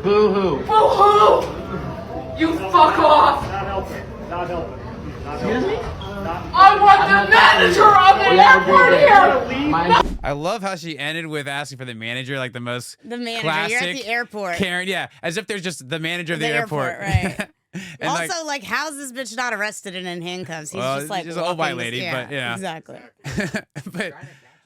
Boo-hoo. Boo-hoo! You fuck off! Not helping. Not helping. Not Excuse me? I want the manager of the airport here! I love how she ended with asking for the manager, like the most manager. You're at the airport. Karen, yeah, as if there's just the manager of the airport. Right. And also, like, how's this bitch not arrested and in handcuffs? He's just like she's an old white lady, but yeah. Exactly. But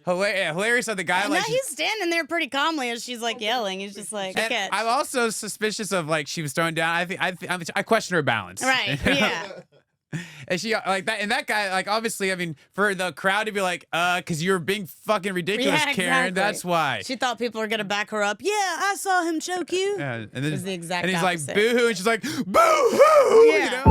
hilarious that the guy And like now he's standing there pretty calmly as she's like yelling. He's just like, and I'm also suspicious of like she was throwing down. I question her balance. Right. Yeah. And she like that, and that guy, like, obviously, I mean, for the crowd to be like, because you're being fucking ridiculous, Yeah, Karen. exactly. That's why. She thought people were gonna back her up. Yeah, I saw him choke you. Yeah, and then, It was the exact and he's opposite. like, boo-hoo, and she's like, boo-hoo, Yeah. you know?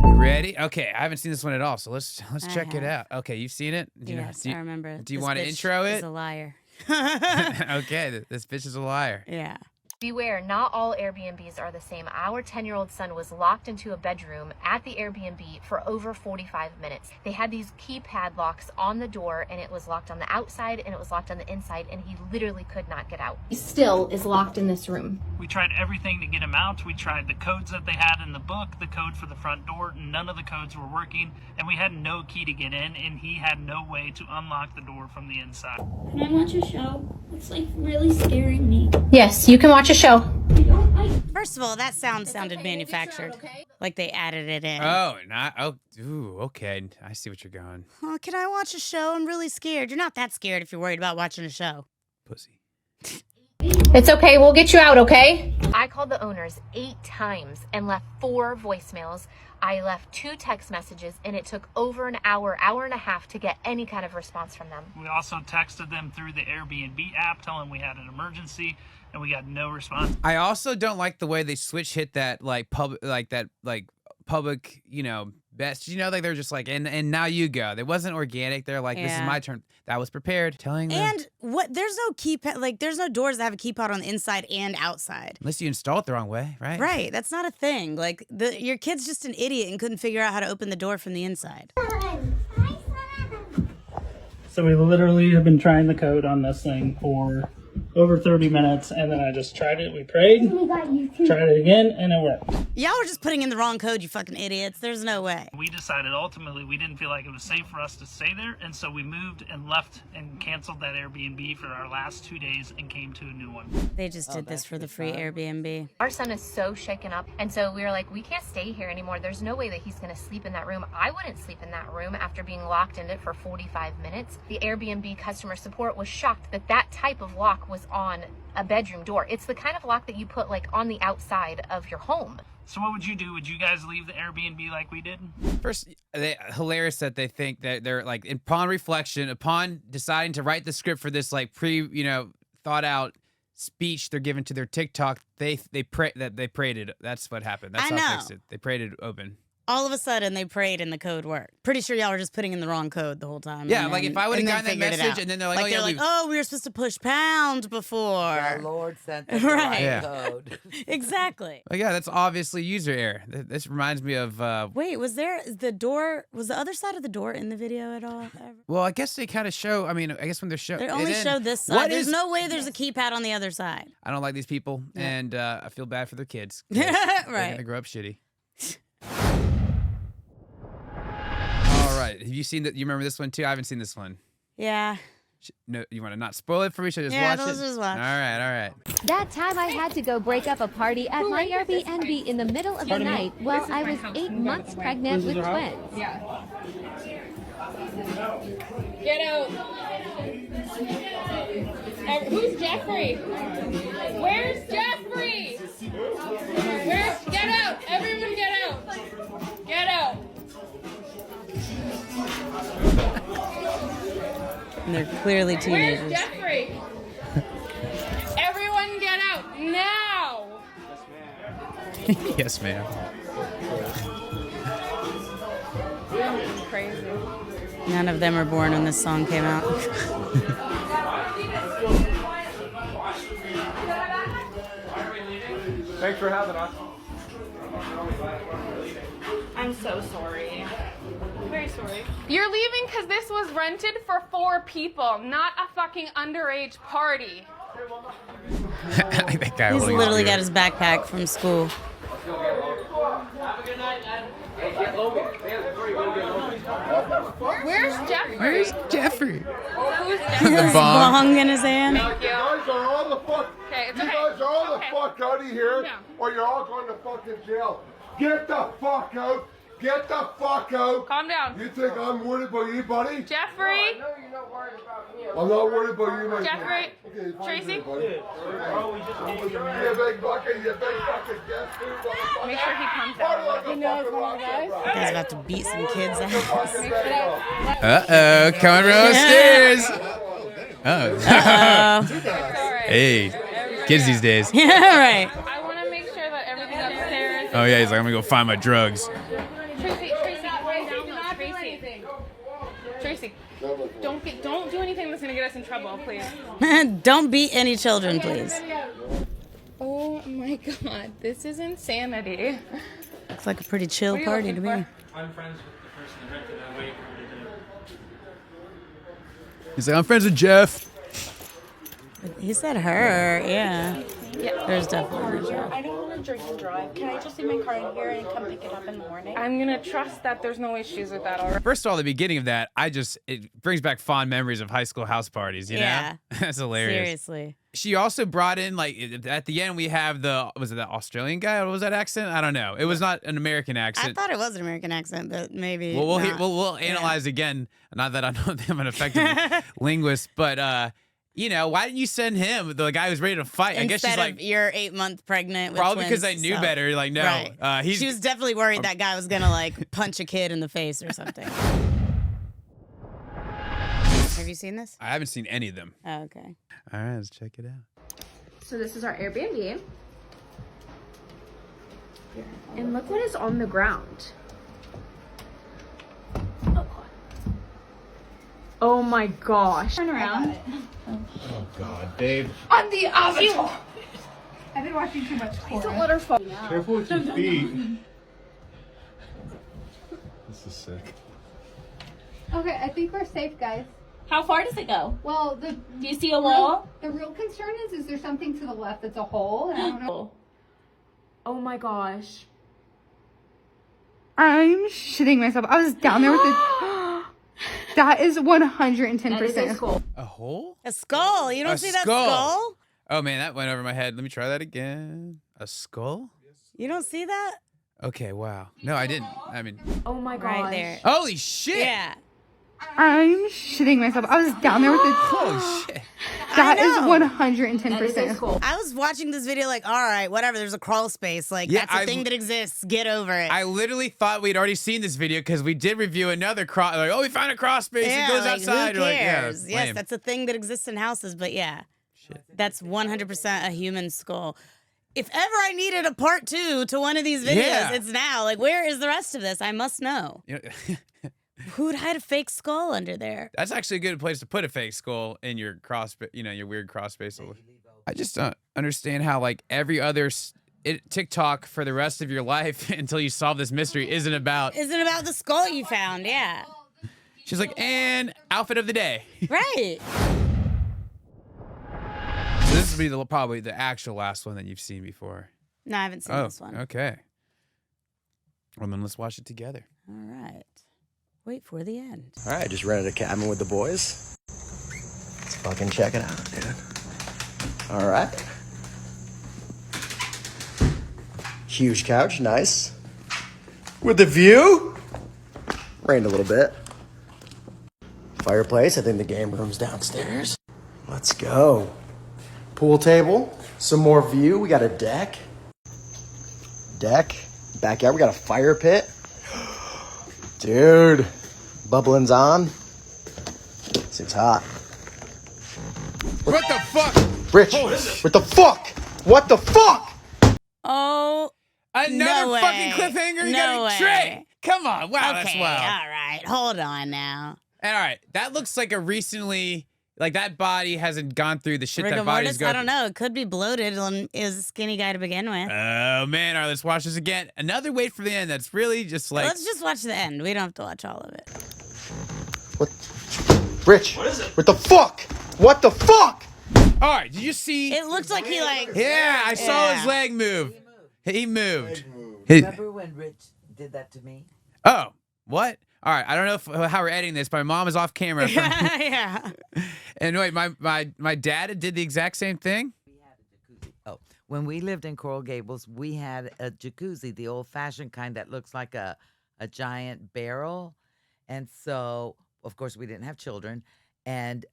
You ready? Okay, I haven't seen this one at all, so let's check it out. Okay, you've seen it? Yes, I remember. Do you This want to bitch intro it? is a liar. Okay, this bitch is a liar. Yeah. Beware, not all Airbnbs are the same. Our 10-year-old son was locked into a bedroom at the Airbnb for over 45 minutes. They had these keypad locks on the door, and it was locked on the outside and it was locked on the inside, and he literally could not get out. He still is locked in this room. We tried everything to get him out. We tried the codes that they had in the book, the code for the front door. None of the codes were working, and we had no key to get in, and he had no way to unlock the door from the inside. Can I watch a show? It's like really scaring me. Yes, you can watch a show. First of all, that sounded manufactured. Like they added it in. Okay. I see what you're going. Oh, can I watch a show? I'm really scared. You're not that scared if you're worried about watching a show. Pussy. It's okay, we'll get you out, okay? I called the owners 8 times and left 4 voicemails. I left 2 text messages, and it took over an hour and a half to get any kind of response from them. We also texted them through the Airbnb app telling them we had an emergency, and we got no response. I also don't like the way they hit that public, you know, best. You know, like they're just like, and now you go. It wasn't organic. They're like, this is my turn. That was prepared. Telling them. And what? There's no keypad. Like, there's no doors that have a keypad on the inside and outside. Unless you install it the wrong way, right? Right. That's not a thing. Like, your kid's just an idiot and couldn't figure out how to open the door from the inside. So we literally have been trying the code on this thing for over 30 minutes, and then I just tried it. We prayed, tried it again, and it worked. Y'all were just putting in the wrong code, you fucking idiots. There's no way. We decided ultimately we didn't feel like it was safe for us to stay there, and so we moved and left and canceled that Airbnb for our last 2 days and came to a new one. They just did this for the free Airbnb. Our son is so shaken up, and so we were like, we can't stay here anymore. There's no way that he's going to sleep in that room. I wouldn't sleep in that room after being locked in it for 45 minutes. The Airbnb customer support was shocked that that type of lock was on a bedroom door. It's the kind of lock that you put like on the outside of your home. So what would you do? Would you guys leave the Airbnb like we did? First, hilarious that they think that they're like, upon reflection, upon deciding to write the script for this like thought out speech they're giving to their TikTok, they prayed it. That's what happened. That's how I fixed it. They prayed it open. All of a sudden, they prayed and the code worked. Pretty sure y'all were just putting in the wrong code the whole time. Yeah, like if I would have gotten that message and then they're like, oh, we were supposed to push pound before. The Lord sent the right code. Exactly. Oh yeah, that's obviously user error. This reminds me of. Wait, was the other side of the door in the video at all? Ever? Well, I guess they kind of show. I mean, I guess when they're showing. They only show this side. There's no way there's a keypad on the other side. I don't like these people, and I feel bad for their kids. Right. They're gonna grow up shitty. All right, have you seen that? You remember this one too? I haven't seen this one. Yeah. No, you want to not spoil it for me? Should I just Yeah, watch let's it? just watch. All right. That time I had to go break up a party at my Airbnb in the middle of the night while I was 8 months pregnant with twins. Yeah. Get out. Who's Jeffrey? Where's Jeffrey? Get out. Everyone get out. Get out. And they're clearly teenagers. Where's Jeffrey? Everyone get out now. Yes, ma'am. Crazy. None of them were born when this song came out. Thanks for having us. I'm so sorry. I'm very sorry. You're leaving because this was rented for 4 people, not a fucking underage party. That guy He's holding literally his got his backpack from school. Where's Jeffrey? Where's Jeffrey? Who's Jeffrey? The His bong. bong in his hand. Thank you. You guys are all the fuck. Okay, it's You okay. guys are all Okay. the fuck out of here, Yeah. or you're all going to fucking jail. Get the fuck out. Get the fuck out. Calm down. You think I'm worried about you, buddy? Jeffrey? I'm not worried about you, my Jeffrey? Okay, fine, Tracy? buddy. You big bucket, Jeffrey. Make sure he comes out. He knows one of guys. You guys about to beat some kids' ass. Uh-oh, coming from upstairs. Oh. Hey, kids these days. Yeah, right. I want to make sure that everything upstairs. Oh yeah, he's like, I'm gonna go find my drugs. Tracy, don't do anything that's gonna get us in trouble, please. Don't beat any children, please. Oh my god, this is insanity. Looks like a pretty chill What are you party to looking me. I'm friends with the person that rented and I'm waiting for her to do it. He's like, I'm friends with Jeff. He said her, yeah. There's definitely a I don't want to drink and drive. Can I just leave my car in here and come pick it up in the morning? I'm gonna trust that there's no issues with that already. First of all, the beginning of that, it brings back fond memories of high school house parties, you Yeah. know? That's hilarious. Seriously. She also brought in, like, at the end, we have was it the Australian guy? What was that accent? I don't know. It was not an American I accent. thought it was an American accent, but maybe. Well, not. we'll analyze again. Not that I know that I'm an effective linguist, but, you know, why didn't you send him, the guy who's ready to fight? I guess she's Instead like, of you're 8 months pregnant with probably because I twins, knew so- better. Like, no. Right. He's, She was definitely worried that guy was gonna like punch a kid in the face or something. Have you seen this? I haven't seen any of them. Oh, okay. All right, let's check it out. So this is our Airbnb. And look what is on the ground. Oh my gosh. Turn around. Oh God, Dave. On the avatar. I've been watching too much porn. Don't let her fall. Careful with your feet. This is sick. Okay, I think we're safe, guys. How far does it go? Well, Do you see a wall? the real concern is there something to the left that's a hole? And I don't know. Oh my gosh. I'm shitting myself. I was down there with the. That is 110%. That is a skull. A hole? A skull. You don't A see that skull. skull? Oh, man, that went over my head. Let me try that again. A skull? You don't see that? Okay, wow. No, I didn't. I mean, Oh my gosh. Right there. holy shit. Yeah. I'm shitting myself. I was down there with the. Holy shit. That I is know. 110%. That is a skull. I was watching this video like, all right, whatever. There's a crawl space. Like, Yeah, that's a I- thing that exists. Get over it. I literally thought we'd already seen this video because we did review another cross. Like, oh, we found a cross space. yeah, It goes like, outside. Who You're like, yeah, cares? it's Yes, lame. that's a thing that exists in houses. But yeah, that's 100% a human skull. If ever I needed a part 2 to one of these videos, Yeah. it's now. Like, where is the rest of this? I must know. You know, Who'd hide a fake skull under there? that's actually a good place to put a fake skull in your your weird cross space. I just don't understand how like every other TikTok for the rest of your life until you solve this mystery isn't about. Isn't about the skull you found. Yeah. She's like, and outfit of the day. Right. So this will be probably the actual last one that you've seen before. No, I haven't seen Oh, this one. okay. Well, then let's watch it together. All right. Wait for the end. All right, just rented a cabin with the boys. Let's fucking check it out, dude. All right. Huge couch, nice. With the view. Rained a little bit. Fireplace, I think the game room's downstairs. Let's go. Pool table, some more view. We got a deck. Backyard, we got a fire pit. Dude, bubbling's on. Seems hot. What the fuck? Rich, what the fuck? What the fuck? Oh. Another No fucking way. cliffhanger? You No got a way. trick. Come on. Wow, that's Okay, wild. all right. Hold on now. And all right, that looks like a recently, Like that body hasn't gone through the shit Rigor that body's mortis, going I don't know. It could be bloated and is a skinny guy to begin with. Oh, man. All right, let's watch this again. Another wait for the end that's really just like... Let's just watch the end. We don't have to watch all of it. What? Rich. What is it? What the fuck? What the fuck? All right, did you see? It looks like he like... Yeah, I saw his leg move. He moved. Remember when Rich did that to me? Oh, what? All right, I don't know how we're editing this, but my mom is off camera. Yeah. And wait, my dad did the exact same thing? Oh, when we lived in Coral Gables, we had a jacuzzi, the old-fashioned kind that looks like a giant barrel. And so, of course, we didn't have children. And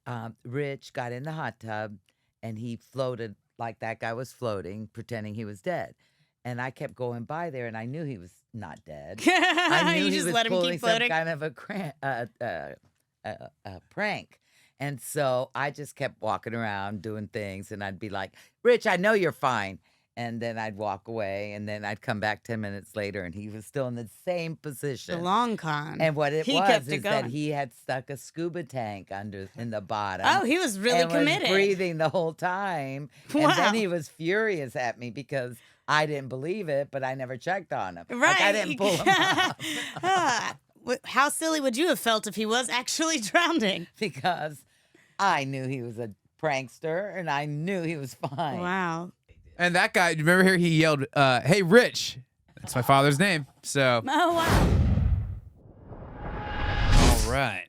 Rich got in the hot tub, and he floated like that guy was floating, pretending he was dead. And I kept going by there, and I knew he was not dead. I knew You he just was let him pulling keep some floating? kind of a prank. And so I just kept walking around doing things, and I'd be like, Rich, I know you're fine. And then I'd walk away, and then I'd come back 10 minutes later, and he was still in the same position. The long con. And what it He was kept it is that going. he had stuck a scuba tank in the bottom. Oh, he was really and committed. was breathing the whole time. And Wow. then he was furious at me because I didn't believe it, but I never checked on him. Right. Like I didn't pull him up How silly would you have felt if he was actually drowning? because I knew he was a prankster and I knew he was fine. Wow. And that guy, remember here, he yelled, hey, Rich. That's my father's name. So, Oh, wow. all right.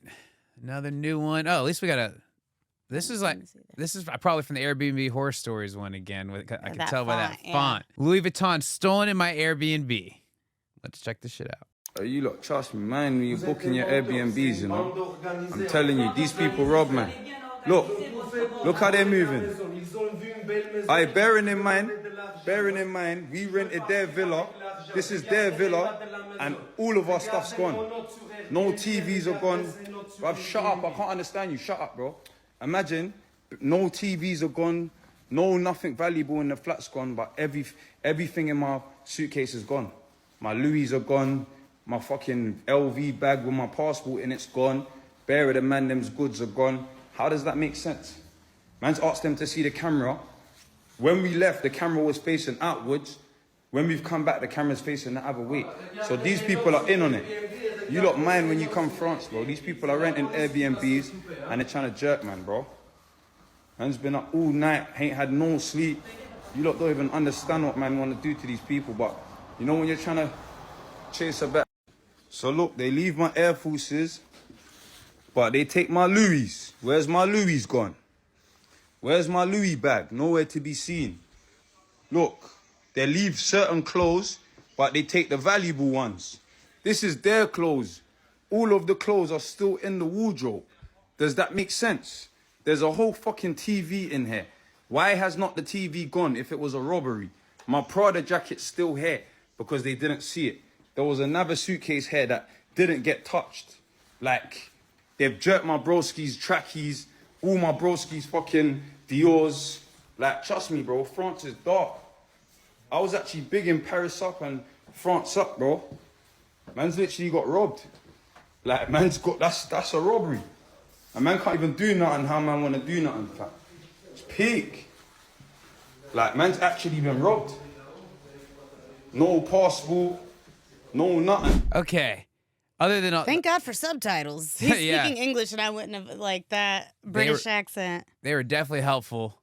Another new one. Oh, at least we got a... This is probably from the Airbnb horror stories one again. I can that tell by that font, yeah. font. Louis Vuitton stolen in my Airbnb. Let's check this shit out. You lot, trust me, man, when you're booking your Airbnbs, you know, I'm telling you, these people rob, man. Look how they're moving. Bearing in mind, we rented their villa. This is their villa, and all of our stuff's gone. No TVs are gone. Bruv, shut up, I can't understand you, shut up, bro. Imagine, no TVs are gone, nothing valuable in the flat's gone, but everything in my suitcase is gone. My Louis are gone, my fucking LV bag with my passport in it's gone, bare of the man, them's goods are gone. How does that make sense? Man's asked them to see the camera. When we left, the camera was facing outwards. When we've come back, the camera's facing the other way. So these people are in on it. You lot mind when you come France, bro. These people are renting Airbnbs and they're trying to jerk, man, bro. Man's been up all night, ain't had no sleep. You lot don't even understand what man want to do to these people, but you know when you're trying to chase a bet. So look, they leave my Air Forces, but they take my Louis. Where's my Louis gone? Where's my Louis bag? Nowhere to be seen. Look, they leave certain clothes, but they take the valuable ones. This is their clothes. All of the clothes are still in the wardrobe. Does that make sense? There's a whole fucking TV in here. Why has not the TV gone if it was a robbery? My Prada jacket's still here because they didn't see it. There was another suitcase here that didn't get touched. Like, they've jerked my broski's trackies, all my broski's fucking Dior's. Like, trust me, bro, France is dark. I was actually big in Paris up and France up, bro. Man's literally got robbed. Like, man's got, that's a robbery. A man can't even do nothing how man want to do nothing, fam. It's peak. Like, man's actually been robbed. No passport, no nothing. Okay. Other than... Thank God for subtitles. He's Yeah. speaking English and I wouldn't have, like, that British accent. They were definitely helpful.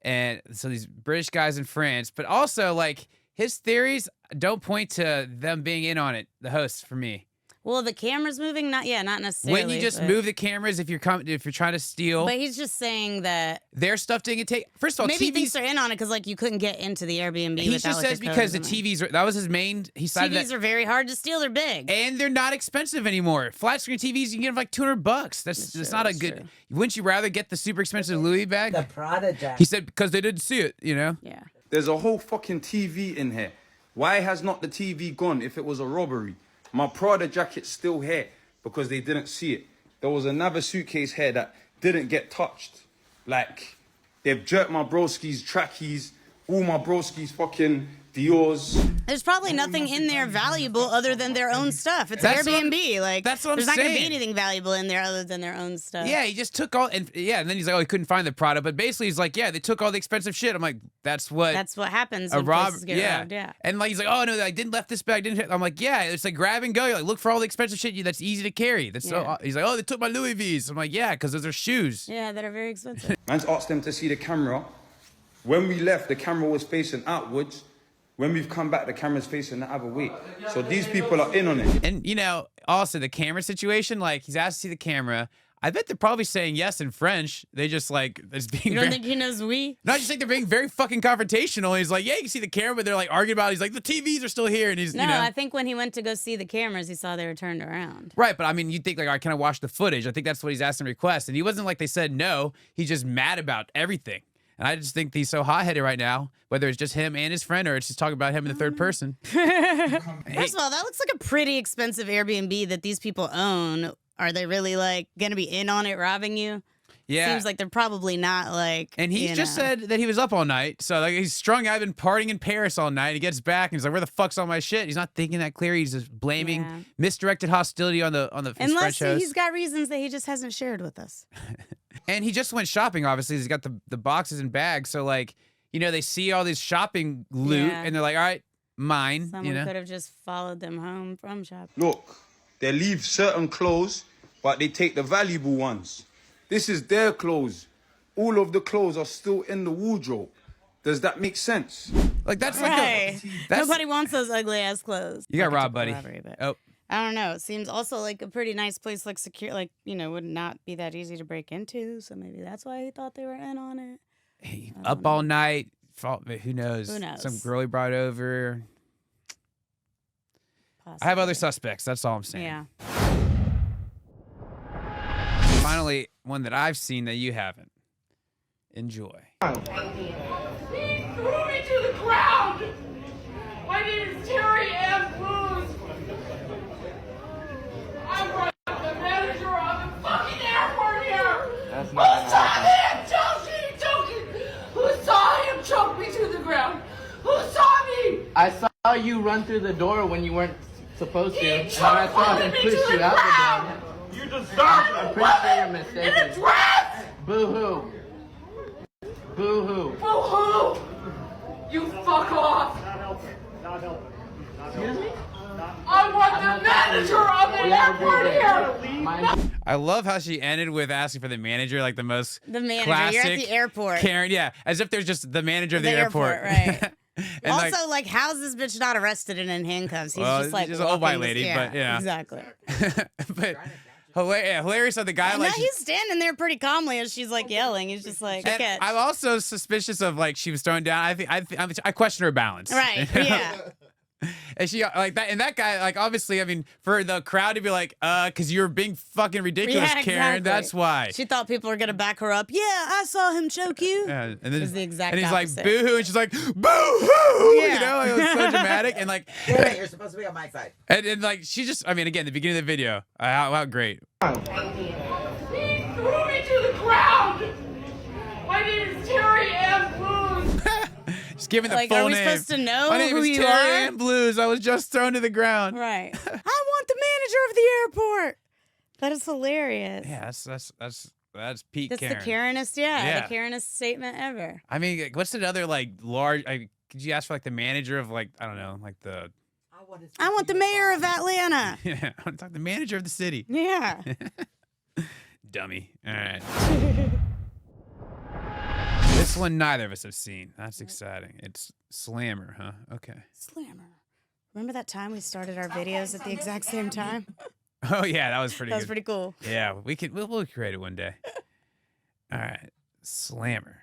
And so these British guys in France, but also, like, his theories don't point to them being in on it, the hosts, for me. Well, the camera's moving? Not necessarily. When you just but- move the cameras, if you're trying to steal But he's just saying that their stuff, didn't take. First of all, maybe he TVs. thinks they're in on it because, like, you couldn't get into the Airbnb. He without, just like, says a code because the or something. TVs. That was his main. He cited TVs that, are very hard to steal. They're big. and they're not expensive anymore. Flat screen TVs, you can get them for like $200. That's not a good. Wouldn't you rather get the super expensive Louis bag? The Prada jacket. He said because they didn't see it. You know. Yeah. There's a whole fucking TV in here. Why has not the TV gone if it was a robbery? My Prada jacket's still here because they didn't see it. There was another suitcase here that didn't get touched. Like, they've jerked my broski's trackies, all my broski's fucking Dior's. There's probably nothing in there valuable other than their own stuff. It's Airbnb. Like, that's what I'm there's not going to be saying. anything valuable in there other than their own stuff. Yeah, he just took all, and then he's like, oh, he couldn't find the product. But basically, he's like, yeah, they took all the expensive shit. I'm like, that's what happens when places get robbed. Yeah. And like, he's like, oh no, I didn't left this bag. I'm like, yeah, it's like grab and go. You're like, look for all the expensive shit that's easy to carry. That's so. He's like, oh, they took my Louis V's. I'm like, yeah, because those are shoes. Yeah, that are very expensive. Man's asked them to see the camera. When we left, the camera was facing outwards. When we've come back, the camera's facing the other way. So these people are in on it. And, you know, also the camera situation, like, he's asked to see the camera. I bet they're probably saying yes in French. They just, like, it's being You don't think he knows we? No, I just think they're being very fucking confrontational. He's like, yeah, you can see the camera, but they're, like, arguing about it. He's like, the TVs are still here. And he's, No, you know. I think when he went to go see the cameras, he saw they were turned around. Right, but I mean, you think, like, all right, can I watch the footage? I think that's what he's asking request. And he wasn't like they said no. He's just mad about everything. And I just think he's so hot-headed right now, whether it's just him and his friend or it's just talking about him in the third person. First of all, that looks like a pretty expensive Airbnb that these people own. Are they really, like, going to be in on it robbing you? Yeah. Seems like they're probably not, like, And he just said that he was up all night. So, like, he's strung out, been partying in Paris all night. He gets back and he's like, where the fuck's all my shit? He's not thinking that clear. He's just blaming misdirected hostility on the Unless shows. he's got reasons that he just hasn't shared with us. And he just went shopping, obviously. He's got the boxes and bags. So, like, you know, they see all this shopping loot and they're like, all right, mine. Someone you know? could have just followed them home from shopping. Look, they leave certain clothes, but they take the valuable ones. This is their clothes. All of the clothes are still in the wardrobe. Does that make sense? Like, that's right. Nobody wants those ugly ass clothes. You got robbed, buddy. Robbery, but Oh. I don't know. It seems also like a pretty nice place, like secure, like, you know, would not be that easy to break into. So maybe that's why he thought they were in on it. Hey, up all night. Who knows? Who knows? Some girl he brought over. Possibly. I have other suspects. That's all I'm saying. Yeah. Finally, one that I've seen that you haven't. Enjoy. He threw me to the ground! My name is Terry M. Booz. I'm the manager of the fucking airport here! That's not Who saw him choking? Who saw him choke me to the ground? Who saw me? I saw you run through the door when you weren't supposed to. He And I saw him me push to you the out ground! the door. You deserve I'm it! pretty sure you're mistaken. In a dress! Boo-hoo. Boo-hoo. Boo-hoo! You fuck off! Excuse me? I want the manager of the airport here! I love how she ended with asking for the manager, like the most The manager. classic You're at the airport. Karen, yeah, as if there's just the manager of the, airport, right. And Also, like, how's this bitch not arrested and in handcuffs? He's well, just like she's an old white walking lady, this- but yeah. Exactly. But hilarious how the guy And like now he's standing there pretty calmly as she's like yelling. He's just like, and catch. I'm also suspicious of like she was thrown down. I question her balance. Right. Yeah. And she like that, and that guy, like, obviously, I mean, for the crowd to be like, because you're being fucking ridiculous, Yeah, Karen. exactly. That's why. She thought people were gonna back her up. Yeah, I saw him choke you. Yeah, and then It was the exact and he's opposite. like boo-hoo, and she's like boo-hoo. Yeah. You know, it was so dramatic, and like, You're supposed to be on my side. and like she just, I mean, again, the beginning of the video, how great. He threw me to the ground! My name is Terry M. Booz. Just giving the Like, full are we name. supposed to know My name who is you Terry are? Ann Blues. I was just thrown to the ground. Right. I want the manager of the airport. That is hilarious. Yeah, that's peak That's Karen. the Karenest, Yeah. the Karenest statement ever. I mean, what's another like large? Could you ask for like the manager of like I don't know, like the? I want the mayor of Atlanta. Yeah, I want to talk to the manager of the city. Yeah. Dummy. All right. This one neither of us have seen. That's exciting. It's Slammer, huh? Okay. Slammer. Remember that time we started our videos at the exact same time? Oh yeah, that was pretty. That was good. pretty cool. Yeah, we'll create it one day. All right, Slammer.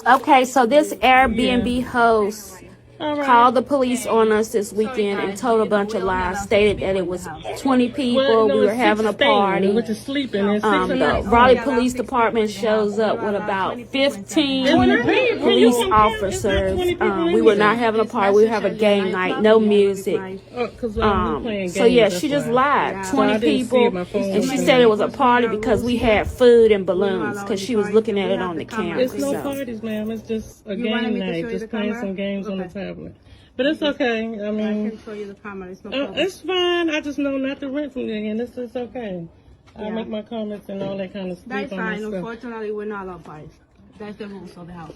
Okay, so this Airbnb host called the police on us this weekend and told a bunch of lies, stated that it was 20 people, we were having a party. The Raleigh Police Department shows up with about 15 police officers. We were not having a party, we were having a game night, no music. So yeah, she just lied, 20 people, and she said it was a party because we had food and balloons, because she was looking at it on the camera. It's no parties, ma'am. It's just a game night. Just playing some games on the tablet. But it's okay. I mean, I can show you the camera. It's no problem. it's fine. I just know not to rent from there again. It's okay. I make my comments and all that kind of stuff. That's fine. Stuff. Unfortunately, we're not allowed parties. That's the rules of the house.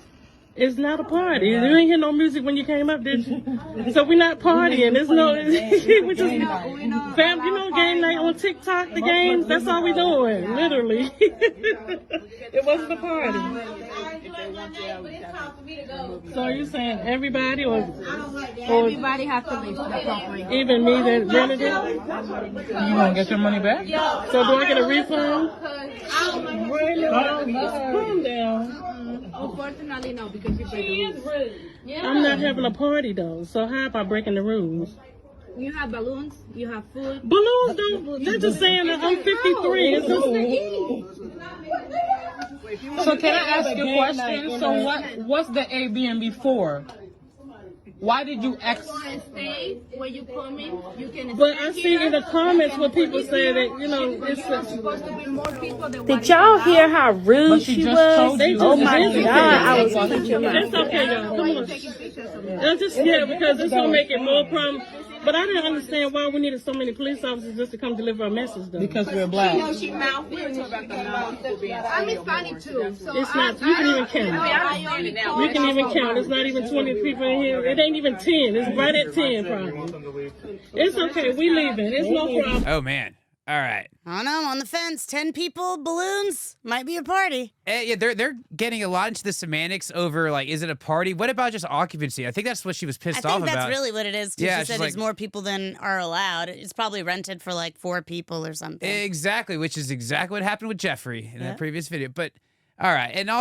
It's not a party. You ain't hear no music when you came up, did you? So we're not partying. There's no, we just, fam, you know, game night on TikTok, the games, that's all we doing, literally. It wasn't a party. So are you saying everybody or Everybody has to leave the property. even me that rented it? You gonna get your money back? So do I get a refund? Calm down. Unfortunately, no, because you break the rules. I'm not having a party though, so how about breaking the rules? You have balloons, you have food. Balloons don't, they're just saying that I'm 53. It's just, So can I ask you a question? So what's the Airbnb for? Why did you Stay when you come in. You can. But I see in the comments where people say that, you know, it's supposed to be more people than Did y'all hear how rude she was? Oh my God, I was It's okay, y'all. Come on. It's just, because it's going to make it more problem. But I didn't understand why we needed so many police officers just to come deliver a message, though. Because we're black. No, she mouthed. I'm Hispanic too. So it's not, you can even count. You can even count. It's not even 20 people in here. It ain't even 10. It's right at 10, probably. It's okay. We leaving. It's no problem. Oh, man. All right. I don't know. I'm on the fence. 10 people, balloons, might be a party. Yeah, they're getting a lot into the semantics over, like, is it a party? What about just occupancy? I think that's what she was pissed off about. I think that's really what it is. Too. Yeah, she said it's more people than are allowed. It's probably rented for like 4 people or something. Exactly, which is exactly what happened with Jeffrey in that previous video. But, all right. And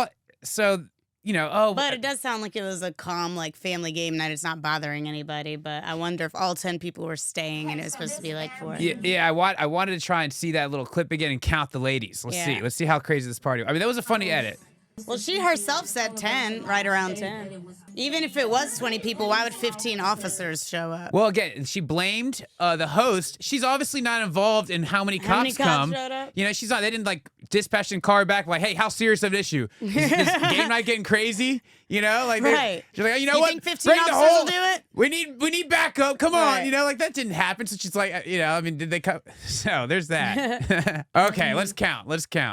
so, you know, But it does sound like it was a calm, like, family game night. It's not bothering anybody. But I wonder if all 10 people were staying and it was supposed to be like 4. Yeah, I wanted to try and see that little clip again and count the ladies. Let's see how crazy this party was. I mean, that was a funny edit. Well, she herself said 10, right around 10. Even if it was 20 people, why would 15 officers show up? Well, again, she blamed the host. She's obviously not involved in how many cops come. Showed up? You know, she's not. They didn't like dispatch and car back. Like, hey, how serious of an issue? Is game night getting crazy? You know, like right. She's like, you know you what? Think 15 Bring the officers whole. will do it? We need backup. Come on, Right. you know, like that didn't happen. So she's like, you know, I mean, did they come? So there's that. Okay, let's count.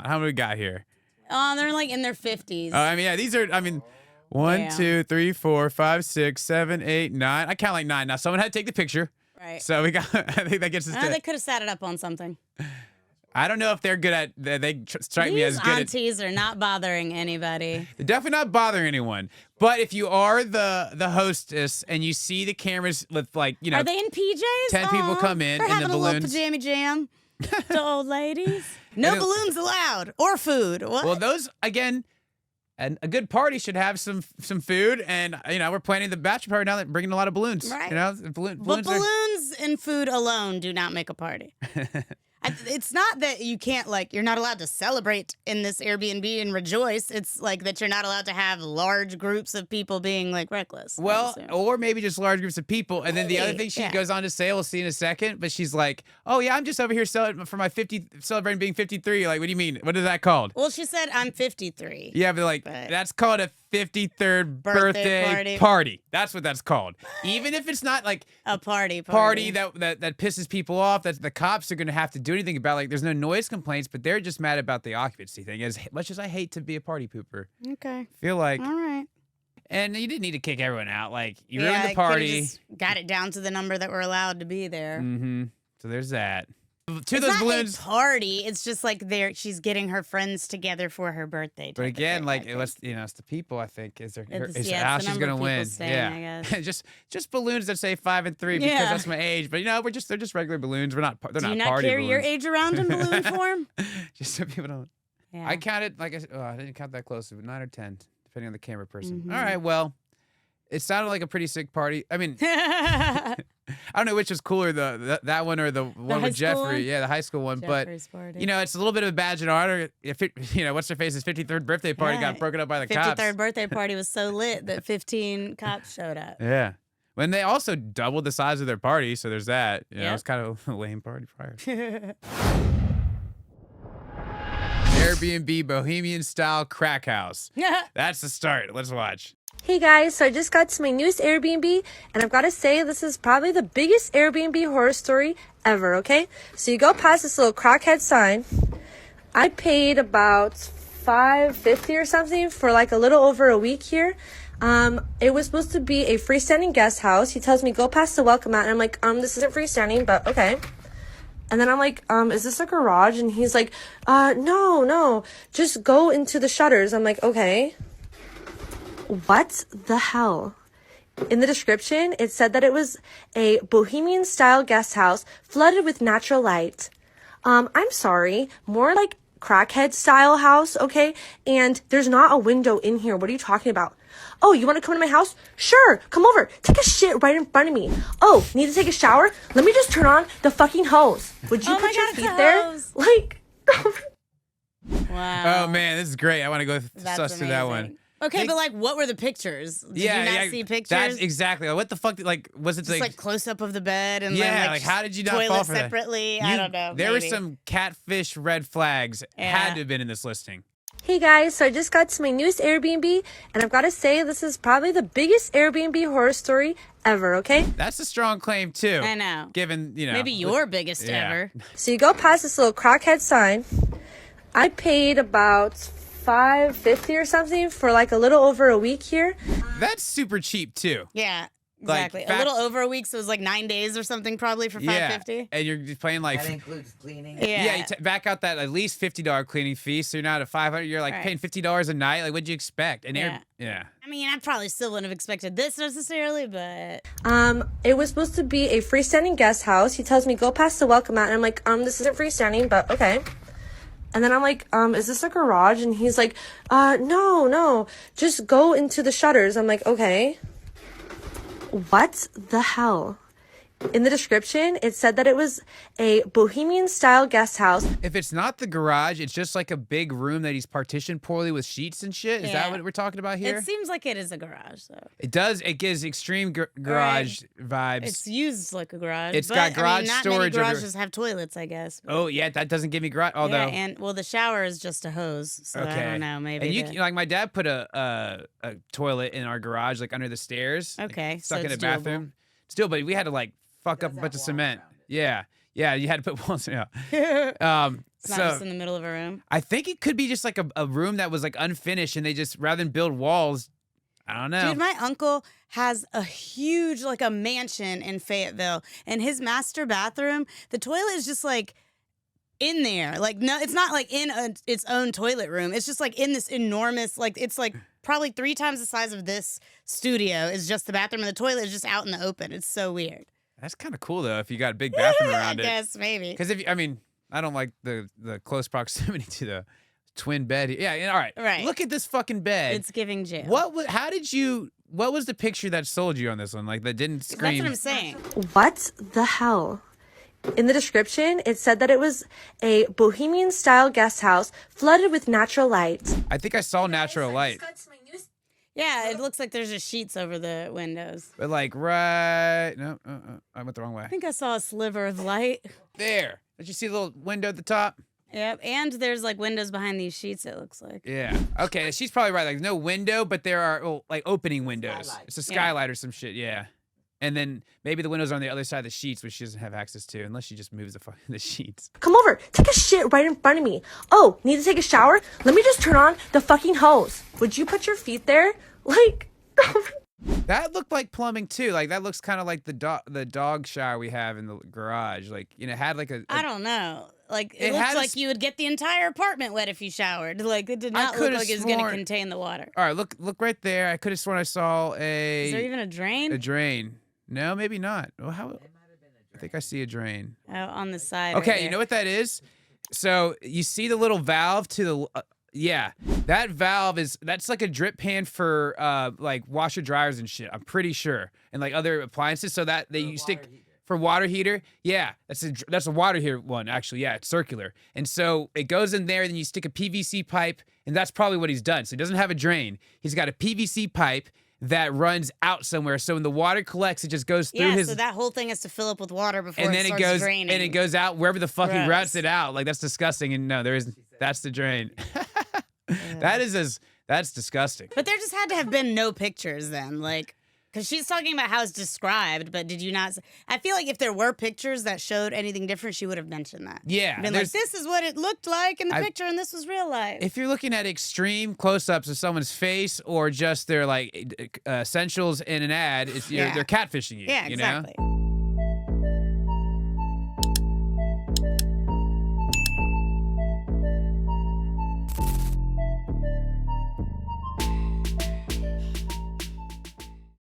How many we got here? They're like in their 50s. I mean, yeah, these are. I mean. 1, 2, 3, 4, 5, 6, 7, 8, 9. I count like 9 now. Someone had to take the picture. Right. So we got. I think that gets us. They could have sat it up on something. I don't know if they're good at. They strike me as good. These aunties are not bothering anybody. They're definitely not bothering anyone. But if you are the hostess and you see the cameras with like are they in PJs? 10 people come in We're and having the balloons. A little pajama jam to old ladies. No balloons allowed or food. What? Well, those again. And a good party should have some food, and we're planning the bachelor party now. That bringing a lot of balloons. Right. Balloons and food alone do not make a party. It's not that you can't you're not allowed to celebrate in this Airbnb and rejoice. It's like that you're not allowed to have large groups of people being like reckless. Well, or maybe just large groups of people. And then the other thing she goes on to say, we'll see in a second, but she's like, "Oh yeah, I'm just over here celebrating being 53." Like, what do you mean? What is that called? Well, she said I'm 53. Yeah, but that's called a 53rd birthday party. That's what that's called. Even if it's not like a party that pisses people off, that the cops are going to have to do anything about. Like, there's no noise complaints, but they're just mad about the occupancy thing. As much as I hate to be a party pooper, okay, feel like all right. And you didn't need to kick everyone out. Like, you ruined the party. Just got it down to the number that were allowed to be there. Mm-hmm. So there's that. It's not balloons. A party. It's just like she's getting her friends together for her birthday. But again, it's the people. I think is how she's gonna win. Staying, I guess. just balloons that say 5 and 3 because that's my age. But they're just regular balloons. They're not party balloons. Do you not carry your age around in balloon form? Just so people don't. Yeah. I counted I didn't count that closely, but 9 or 10, depending on the camera person. Mm-hmm. All right, well. It sounded like a pretty sick party. I mean, I don't know which was cooler, that one or the one with Jeffrey. One? Yeah, the high school one. Jeffrey's party. It's a little bit of a badge of honor. If what's her face's 53rd birthday party got broken up by the cops. 53rd birthday party was so lit that 15 cops showed up. Yeah. When they also doubled the size of their party, so there's that. It was kind of a lame party prior. Airbnb Bohemian style crack house. That's the start. Let's watch. Hey guys, so I just got to my newest Airbnb, and I've got to say this is probably the biggest Airbnb horror story ever, okay? So you go past this little crackhead sign. I paid about $5.50 or something for like a little over a week here. It was supposed to be a freestanding guest house. He tells me go past the welcome mat, and I'm like, this isn't freestanding, but okay. And then I'm like, is this a garage? And he's like, no, just go into the shutters. I'm like, okay. What the hell? In the description, it said that it was a Bohemian style guest house flooded with natural light. I'm sorry, more like crackhead style house, okay? And there's not a window in here. What are you talking about? Oh, you want to come to my house? Sure, come over. Take a shit right in front of me. Oh, need to take a shower? Let me just turn on the fucking hose. Would you put your feet there? Like, wow. Oh man, this is great. I want to go suss through that one. Okay, but like, what were the pictures? Did you not see pictures? That's exactly. What the fuck? Like, was it just like close up of the bed and yeah? then, Like, how did you not toilet fall for separately? that? I don't know. There were maybe. some catfish red flags. Had to have been in this listing. Hey guys, so I just got to my newest Airbnb, and I've got to say this is probably the biggest Airbnb horror story ever, okay? That's a strong claim too. I know. Given, maybe your biggest ever. So you go past this little crackhead sign. I paid about $5.50 or something for like a little over a week here. That's super cheap too. Yeah. Like, Exactly. A little over a week, so it was like 9 days or something, probably for $5.50. And you're just paying like That includes cleaning. you back out that at least $50 cleaning fee, so you're not at $500. You're like paying $50 a night. Like, what'd you expect? And I mean, I probably still wouldn't have expected this necessarily, but it was supposed to be a freestanding guest house. He tells me go past the welcome mat, and I'm like, this isn't freestanding, but okay. And then I'm like, is this a garage? And he's like, no, just go into the shutters. I'm like, okay. What the hell? In the description, it said that it was a Bohemian style guest house. If it's not the garage, it's just like a big room that he's partitioned poorly with sheets and shit. Is that what we're talking about here? it seems like it is a garage, though. It does. It gives extreme garage vibes. It's used like a garage. It's but, got garage not storage. Many garages have toilets, I guess. But. Oh yeah, that doesn't give me garage. Although, and the shower is just a hose, so I don't know. Maybe. And like my dad put a toilet in our garage, like under the stairs. Okay, like, stuck so in the it's bathroom. Still, but we had to like fuck up a bunch of cement. Yeah, you had to put walls. Yeah. It's not so just in the middle of a room. I think it could be just like a room that was like unfinished, and they just rather than build walls. I don't know. Dude, my uncle has a huge, like a mansion in Fayetteville, and his master bathroom, the toilet is just like in there. Like, no, it's not like in its own toilet room. It's just like in this enormous, like, it's like probably 3 times the size of this studio is just the bathroom, and the toilet is just out in the open. It's so weird. That's kind of cool though, if you got a big bathroom around it. I guess, maybe. Because I don't like the close proximity to the twin bed. Yeah, all right. Right. Look at this fucking bed. It's giving jail. What was the picture that sold you on this one? Like, that didn't scream. That's what I'm saying. What the hell? In the description, it said that it was a Bohemian style guest house flooded with natural light. I think I saw natural light. Yeah, it looks like there's just sheets over the windows. But like no, I went the wrong way. I think I saw a sliver of light. There. Did you see the little window at the top? Yep, and there's like windows behind these sheets, it looks like. Yeah. Okay, she's probably right. Like, no window, but there are like opening windows. Skylight. It's a skylight or some shit, yeah. And then maybe the windows are on the other side of the sheets, which she doesn't have access to, unless she just moves the sheets. Come over, take a shit right in front of me. Oh, need to take a shower? Let me just turn on the fucking hose. Would you put your feet there? Like... That looked like plumbing too. Like, that looks kind of like the dog shower we have in the garage. Like, it had like a I don't know. Like, it looks like you would get the entire apartment wet if you showered. Like, it did not look like it was going to contain the water. All right, look right there. I could have sworn I saw a... Is there even a drain? A drain. No, maybe not. Well, I think I see a drain. Oh, on the side. Okay, right you know what that is? So you see the little valve to the... yeah, that valve that's like a drip pan for like washer dryers and shit. I'm pretty sure, and like other appliances. So that you stick for water heater. Yeah, that's a water heater one actually. Yeah, it's circular, and so it goes in there. Then you stick a PVC pipe, and that's probably what he's done. So he doesn't have a drain. He's got a PVC pipe that runs out somewhere. So when the water collects, it just goes through his... so that whole thing has to fill up with water before and then it starts draining. And it goes out wherever the fuck he routes it out. Like, that's disgusting. And no, there isn't... That's the drain. That's disgusting. But there just had to have been no pictures then, like, because she's talking about how it's described, but did you not? I feel like if there were pictures that showed anything different, she would have mentioned that. Yeah. Been like, this is what it looked like in the picture, and this was real life. If you're looking at extreme close-ups of someone's face or just their like essentials in an ad, they're catfishing you. Yeah, you exactly. know?